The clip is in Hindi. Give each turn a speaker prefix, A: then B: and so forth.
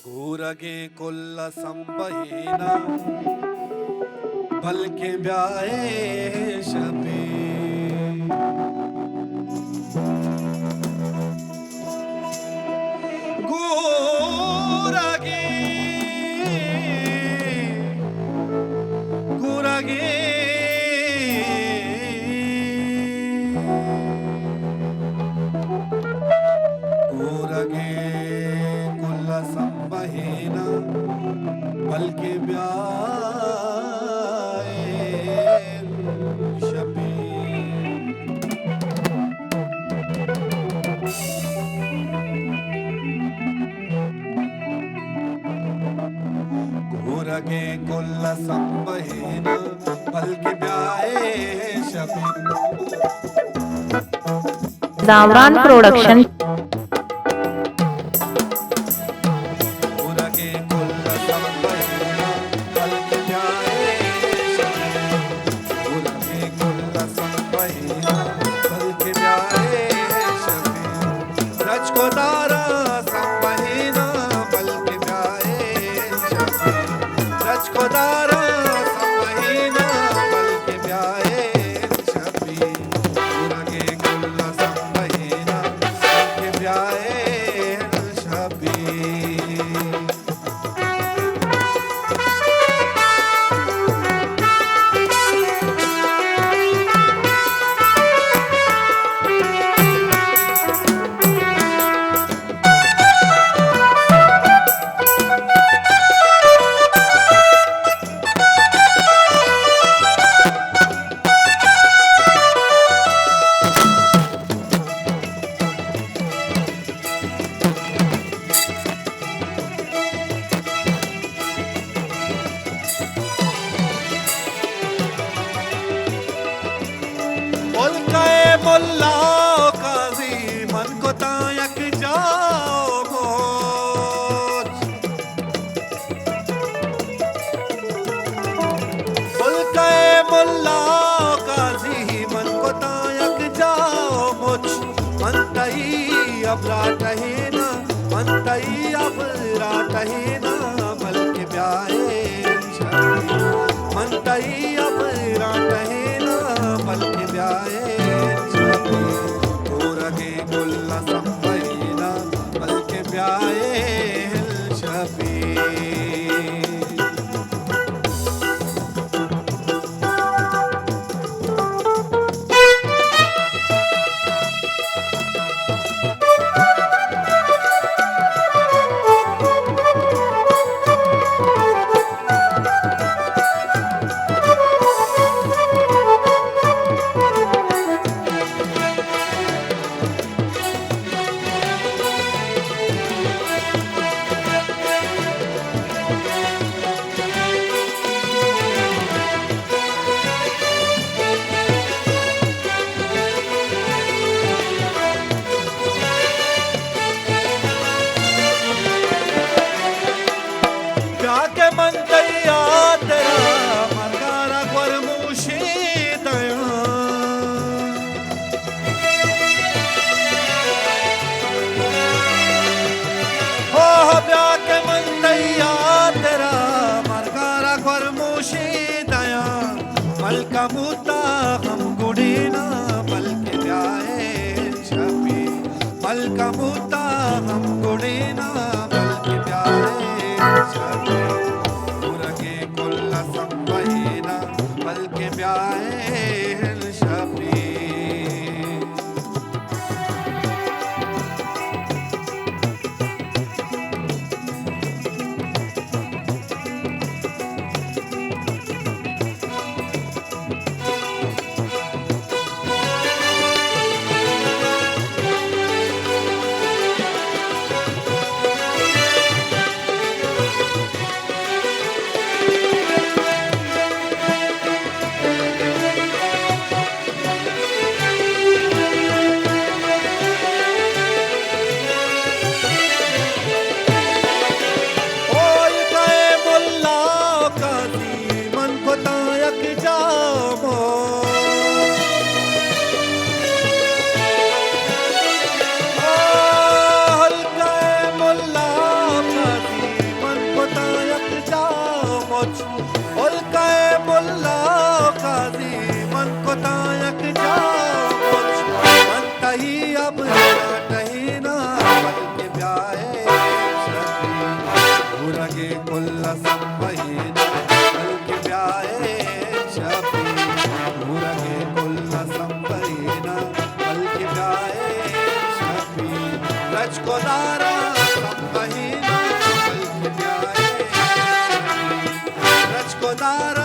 A: ಕೂರಗೆ ಕೊಲ್ಲ ಸಂಬಹೇನ ಬಲ್ಕೆ ಬ್ಯಾए ಶಬೆ ಕೂರಗೆ ಕೂರಗೆ ಕೂರಗೆ ಕೊಲ್ಲ ಸಂಬಹೇನ ಬಲ್ಕೆ ಬ್ಯಾए ಶಬೆ ಕೂರಗೆ ಕೊಲ್ಲ ಸಂಬಹೇನ ಬಲ್ಕೆ ಬ್ಯಾए ಶಬೆ
B: Zavran Production.
A: ಕೂರಗೆ ಕೊಲ್ಲ ಸಂಬಹೇನ ಬಲ್ಕೆ ಬ್ಯಾए ಶಬೆ ಕೂರಗೆ ಕೊಲ್ಲ ಸಂಬಹೇನ ಬಲ್ಕೆ ಬ್ಯಾए ಶಬೆ ರಜ್को दारा संबहೇನ बल्के ब्याए शबे रज्को दारा संबहೇನ बल्के ब्याए शबे ಕೂರಗೆ ಕೊಲ್ಲ ಸಂಬಹೇನ ಬಲ್ಕೆ ಬ್ಯಾए ಶಬೆ मुल्काए मुल्ला काजी मन को तायक जाओ मोच मुल्काए मुल्ला काजी मन को तायक जाओ मोच मनतई अब रात है ना मनतई अब रात है ना बल्कि ब्याए शबे मनतई अब रात है ना बल्कि ब्याए शबे ಕೂರಗೆ ಕೊಲ್ಲ ಸಂಬಹೇನ ಬಲ್ಕೆ ಬ್ಯಾए ಶಬೆ जाके मन दैया तेरा मरगारा गुरमुशी दया हो जाके मन दैया तेरा मरगारा गुरमुशी दया मलका मुद्दा हम गुड़ीना बल्कि ब्याए शबे मलका मुद्दा हम गुड़ीना बल्कि ब्याए शबे ಕೂರಗೆ ಕೊಲ್ಲ ಸಂಬಹೇನ ಬಲ್ಕೆ ಬ್ಯಾए ಶಬೆ संबहीना बल्कि ब्याए शफी मुरगे कुल संबहीना बल्कि ब्याए शफी रच को दारा संबहीना बल्कि ब्याए शफी रच को दारा